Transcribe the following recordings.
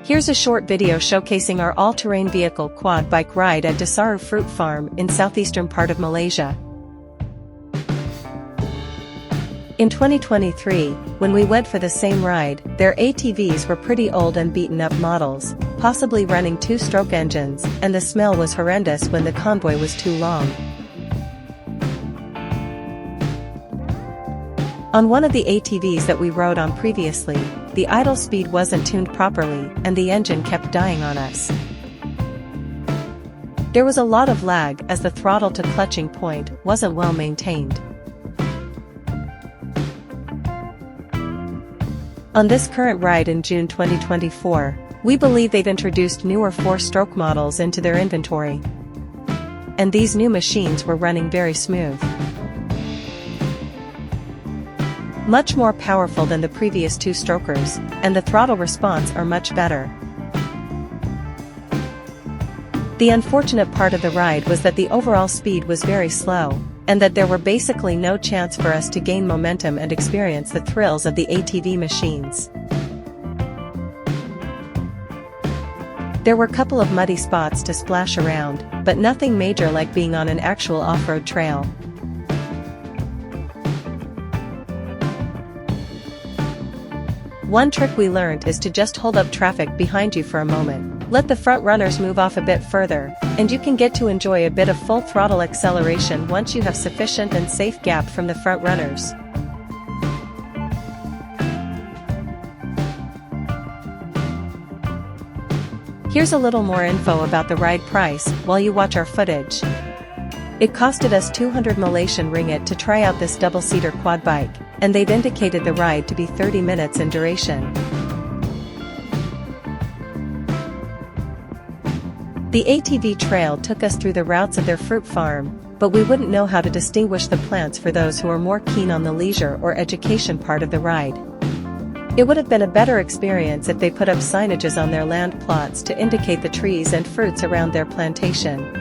Here's a short video showcasing our all-terrain vehicle quad bike ride at Desaru fruit farm in southeastern part of Malaysia. In 2023, when we went for the same ride, their ATVs were pretty old and beaten up models, possibly running two-stroke engines, and the smell was horrendous when the convoy was too long. On one of the ATVs that we rode on previously, the idle speed wasn't tuned properly and the engine kept dying on us. There was a lot of lag as the throttle to clutching point wasn't well maintained. On this current ride in June 2024, we believe they've introduced newer 4-stroke models into their inventory. And these new machines were running very smooth. Much more powerful than the previous 2-strokers, and the throttle response are much better. The unfortunate part of the ride was that the overall speed was very slow, and that there were basically no chance for us to gain momentum and experience the thrills of the ATV machines. There were a couple of muddy spots to splash around, but nothing major like being on an actual off-road trail. One trick we learned is to just hold up traffic behind you for a moment, let the front runners move off a bit further, and you can get to enjoy a bit of full throttle acceleration once you have sufficient and safe gap from the front runners. Here's a little more info about the ride price while you watch our footage. It costed us 200 Malaysian ringgit to try out this double-seater quad bike, and they've indicated the ride to be 30 minutes in duration. The ATV trail took us through the routes of their fruit farm, but we wouldn't know how to distinguish the plants for those who are more keen on the leisure or education part of the ride. It would have been a better experience if they put up signages on their land plots to indicate the trees and fruits around their plantation.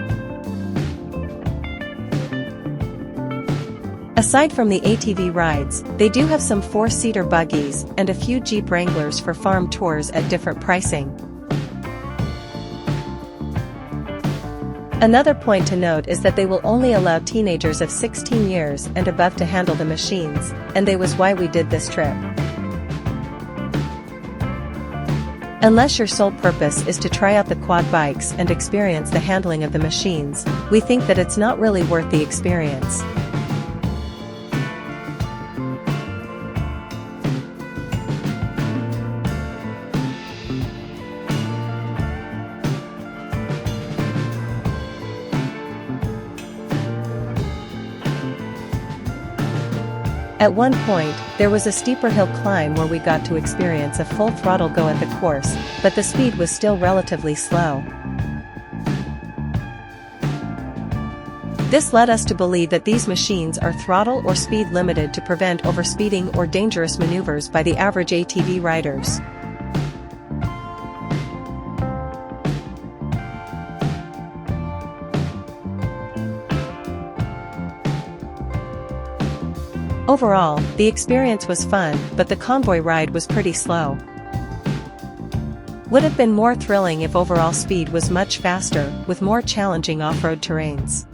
Aside from the ATV rides, they do have some 4-seater buggies and a few Jeep Wranglers for farm tours at different pricing. Another point to note is that they will only allow teenagers of 16 years and above to handle the machines, and that was why we did this trip. Unless your sole purpose is to try out the quad bikes and experience the handling of the machines, we think that it's not really worth the experience. At one point, there was a steeper hill climb where we got to experience a full throttle go at the course, but the speed was still relatively slow. This led us to believe that these machines are throttle or speed limited to prevent overspeeding or dangerous maneuvers by the average ATV riders. Overall, the experience was fun, but the convoy ride was pretty slow. Would have been more thrilling if overall speed was much faster, with more challenging off-road terrains.